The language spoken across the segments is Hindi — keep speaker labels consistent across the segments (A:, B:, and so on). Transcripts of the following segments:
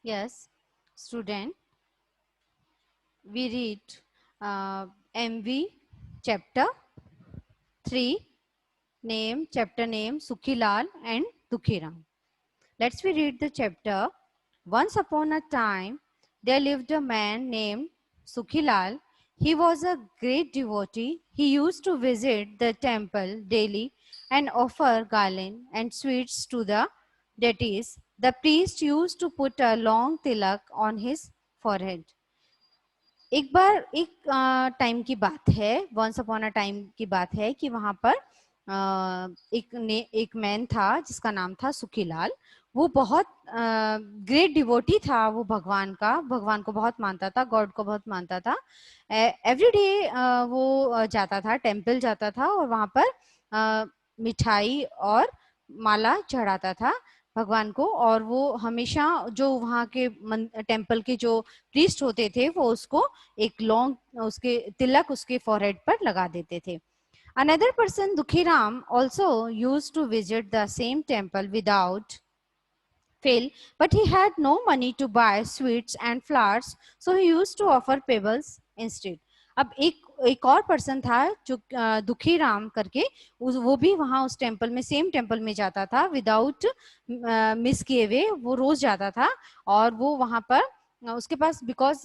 A: Yes, student, we read MV chapter 3, chapter name Sukhilal and Dukhiram. Let's we read the chapter. Once upon a time, there lived a man named Sukhilal. He was a great devotee. He used to visit the temple daily and offer garland and sweets to the deities. The priest used to put a long tilak on his forehead. एक बार एक टाइम की बात है, वंस अपॉन अ टाइम की बात है कि वहां पर एक मैन था जिसका नाम था सुखीलाल। वो बहुत ग्रेट डिवोटी था, वो भगवान को बहुत मानता था, गॉड को बहुत मानता था। एवरी डे वो जाता था, टेम्पल जाता था और वहां पर मिठाई और माला चढ़ाता था भगवान को। और वो हमेशा जो वहाँ के टेम्पल के जो प्रीस्ट होते थे वो उसको एक लॉन्ग उसके तिलक उसके फॉरहेड पर लगा देते थे। Another person, Dukhiram, also used to visit the same temple without fail, but he had no money to buy sweets and flowers, so he used to offer pebbles instead. अब एक और पर्सन था जो दुखी राम करके, वो भी वहां उस टेम्पल में, सेम टेम्पल में जाता था विदाउट मिस किए हुए। वो रोज जाता था और वो वहां पर उसके पास because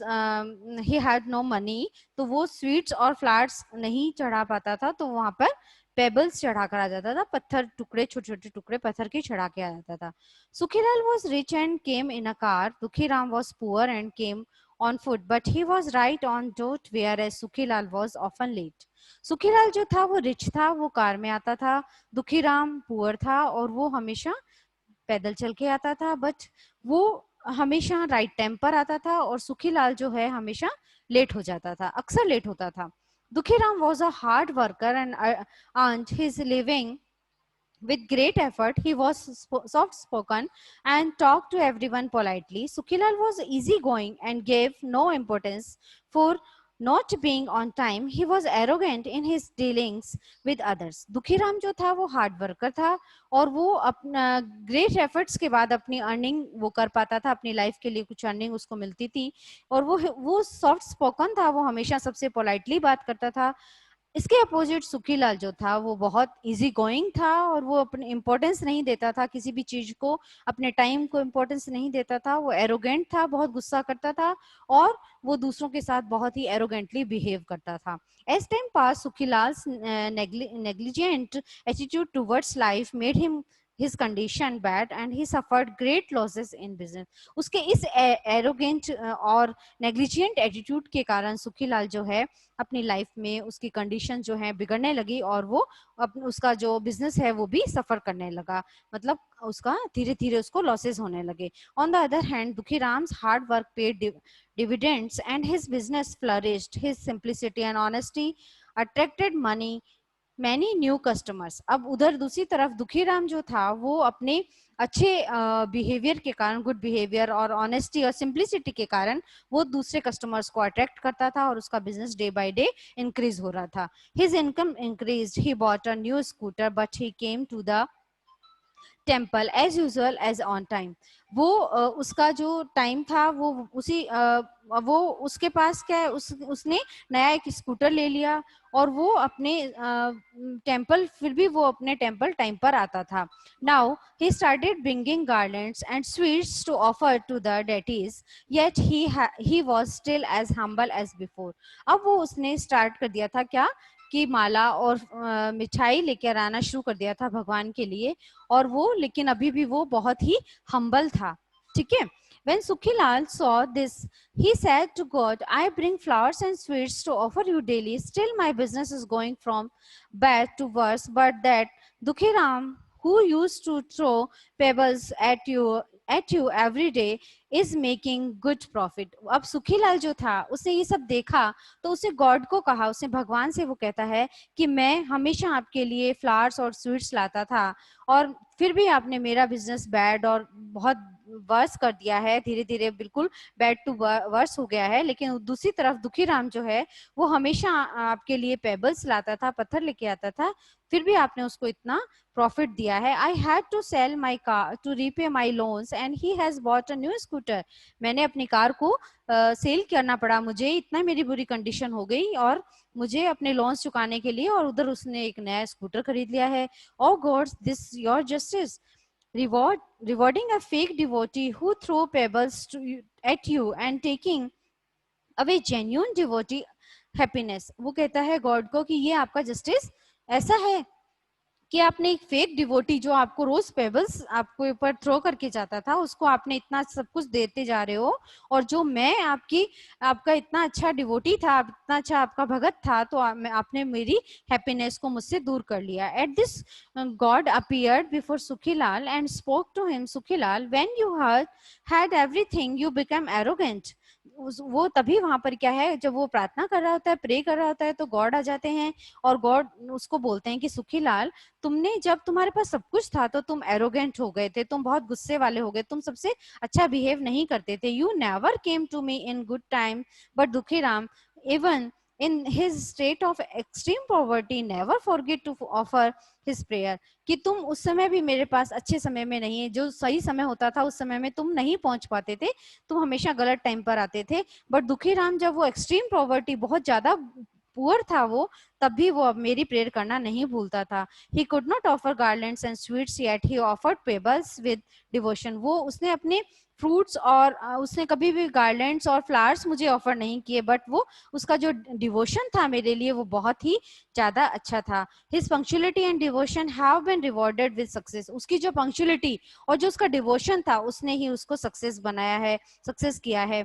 A: he had no money, तो वो स्वीट्स और फ्लावर्स नहीं चढ़ा पाता था, तो वहां पर पेबल्स चढ़ा कर आ जाता था, पत्थर टुकड़े, छोटे छोटे टुकड़े पत्थर के चढ़ा के आ जाता था। Sukhilal was rich and came in a car. Dukhiram was poor and came on foot, but he was right on dot, whereas Sukhilal was often late. Sukhilal जो था वो रिच था, वो कार में आता था। दुखीराम पुअर था और वो हमेशा पैदल चल के आता था, बट वो हमेशा राइट टाइम पर आता था। और सुखीलाल जो है हमेशा लेट हो जाता था, अक्सर लेट होता था। Dukhiram was a hard worker and earned his living with great effort. He was soft spoken and talked to everyone politely. Sukhilal was easygoing and gave no importance for not being on time. He was arrogant in his dealings with others. Dukhiram जो था वो हार्ड वर्कर था और वो अपना ग्रेट एफर्ट्स के बाद अपनी अर्निंग वो कर पाता था, अपनी लाइफ के लिए कुछ अर्निंग उसको मिलती थी। और वो सॉफ्ट स्पोकन था, वो हमेशा सबसे पोलाइटली बात करता था। इसके अपोजिट सुखीलाल जो था वो बहुत इजी गोइंग था और वो अपने इम्पोर्टेंस नहीं देता था किसी भी चीज को, अपने टाइम को इम्पोर्टेंस नहीं देता था। वो एरोगेंट था, बहुत गुस्सा करता था और वो दूसरों के साथ बहुत ही एरोगेंटली बिहेव करता था। As time pass, Sukhilal negligent attitude towards life made him his condition bad and he suffered great losses in business. उसके इस एरोगेंट और नेग्लिजेंट एटीट्यूड के कारण सुखीलाल जो है अपनी लाइफ में उसकी कंडीशन जो है बिगड़ने लगी और वो उसका जो बिजनेस है वो भी सफर करने लगा, मतलब उसका धीरे धीरे उसको लॉसेस होने लगे। On the other hand, Dukhiram's hard work paid dividends and his business flourished. His simplicity and honesty attracted many new customers. अब उधर दूसरी तरफ दुखीराम जो था वो अपने अच्छे बिहेवियर के कारण, गुड बिहेवियर और ऑनेस्टी और सिंप्लिसिटी के कारण वो दूसरे कस्टमर्स को अट्रैक्ट करता था और उसका business day by day increase हो रहा था। His income increase, he bought a new scooter but he came to the temple as usual as on time. वो उसका जो टाइम था वो उसके पास क्या है, उसने नया एक स्कूटर ले लिया और वो अपने टेम्पल, फिर भी वो अपने टेम्पल टाइम पर आता था। Now he started bringing garlands and sweets to offer to the deities, yet he was still as humble as before. अब वो उसने स्टार्ट कर दिया था क्या कि माला और मिठाई लेकर आना शुरू कर दिया था भगवान के लिए, और वो लेकिन अभी भी वो बहुत ही हम्बल था। ठीक है। When Sukhilal saw this, he said to God, I bring flowers and sweets to offer you daily. Still, my business is going from bad to worse. But that Dukhiram, who used to throw pebbles at you every day, is making good profit. अब सुखीलाल जो था उसने ये सब देखा तो उसने गॉड को कहा, उसने भगवान से वो कहता है कि मैं हमेशा आपके लिए फ्लावर्स और स्वीट्स लाता था और फिर भी आपने मेरा बिजनेस बैड और बहुत वर्स कर दिया है, धीरे धीरे बिल्कुल बैड टू वर्स हो गया है। लेकिन दूसरी तरफ दुखीराम जो है वो हमेशा आपके लिए पेबल्स लाता था, पत्थर लेके आता था, फिर भी आपने उसको इतना प्रॉफिट दिया है। I had to sell my car to repay my loans and he has bought a new scooter scooter, मैंने अपनी कार को सेल करना पड़ा, मुझे इतना मेरी बुरी कंडीशन हो गई और मुझे अपने लोन्स चुकाने के लिए, और उधर उसने एक नया स्कूटर खरीद लिया है. Oh God, this your justice, rewarding a fake devotee who throw pebbles at you and taking away genuine devotee happiness. वो कहता है गॉड को कि ये आपका जस्टिस ऐसा है कि आपने एक फेक डिवोटी जो आपको रोज पेबल्स आपको ऊपर थ्रो करके जाता था, उसको आपने इतना सब कुछ देते जा रहे हो, और जो मैं आपका इतना अच्छा डिवोटी था, इतना अच्छा आपका भगत था, तो आपने मेरी हैप्पीनेस को मुझसे दूर कर लिया. At this god appeared before Sukhilal and spoke to him, Sukhilal, when you had everything you become arrogant. वो तभी वहां पर क्या है, जब वो प्रार्थना कर रहा होता है, प्रे कर रहा होता है, तो गॉड आ जाते हैं और गॉड उसको बोलते हैं कि सुखीलाल, तुमने जब तुम्हारे पास सब कुछ था तो तुम एरोगेंट हो गए थे, तुम बहुत गुस्से वाले हो गए, तुम सबसे अच्छा बिहेव नहीं करते थे. You never came to me in good time, but Dukhiram, even in his state of extreme poverty, never forget to offer his prayer. कि तुम उस समय भी मेरे पास अच्छे समय में नहीं है, जो सही समय होता था उस समय में तुम नहीं पहुंच पाते थे, तुम हमेशा गलत टाइम पर आते थे. बट दुखीराम जब वो एक्सट्रीम पॉवर्टी, बहुत ज्यादा पुअर था वो, तब भी वो अब मेरी प्रेयर करना नहीं भूलता था. He could not offer garlands and sweets yet he offered pebbles with devotion. वो उसने अपने फ्रूट्स और उसने कभी भी गार्लैंड्स और फ्लावर्स मुझे ऑफर नहीं किए, बट वो उसका जो डिवोशन था मेरे लिए वो बहुत ही ज्यादा अच्छा था. His punctuality and devotion have been rewarded with success. उसकी जो पंक्चुअलिटी और जो उसका डिवोशन था, उसने ही उसको सक्सेस बनाया है, सक्सेस किया है.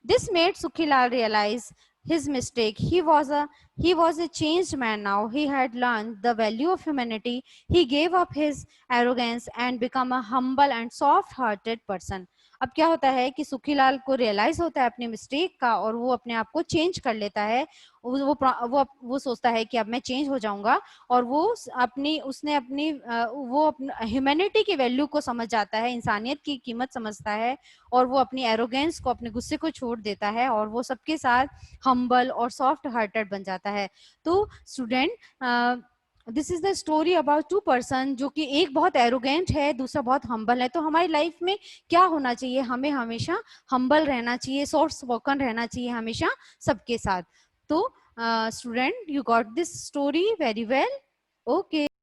A: This made Sukhilal realize his mistake. He was a changed man now. He had learned the value of humanity. He gave up his arrogance and become a humble and soft-hearted person. अब क्या होता है कि सुखीलाल को रियलाइज होता है अपनी मिस्टेक का, और वो अपने आप को चेंज कर लेता है. वो सोचता है कि अब मैं चेंज हो जाऊंगा, और उसने अपनी वो ह्यूमैनिटी की वैल्यू को समझ जाता है, इंसानियत की कीमत समझता है, और वो अपनी एरोगेंस को, अपने गुस्से को छोड़ देता है, और वो सबके साथ हम्बल और सॉफ्ट हार्टेड बन जाता है. तो student, this is the story about two person, जो कि एक बहुत एरोगेंट है, दूसरा बहुत हम्बल है. तो हमारी लाइफ में क्या होना चाहिए, हमें हमेशा हम्बल रहना चाहिए, सॉफ्ट स्पोकन रहना चाहिए हमेशा सबके साथ. तो student, you got this story very well. Okay.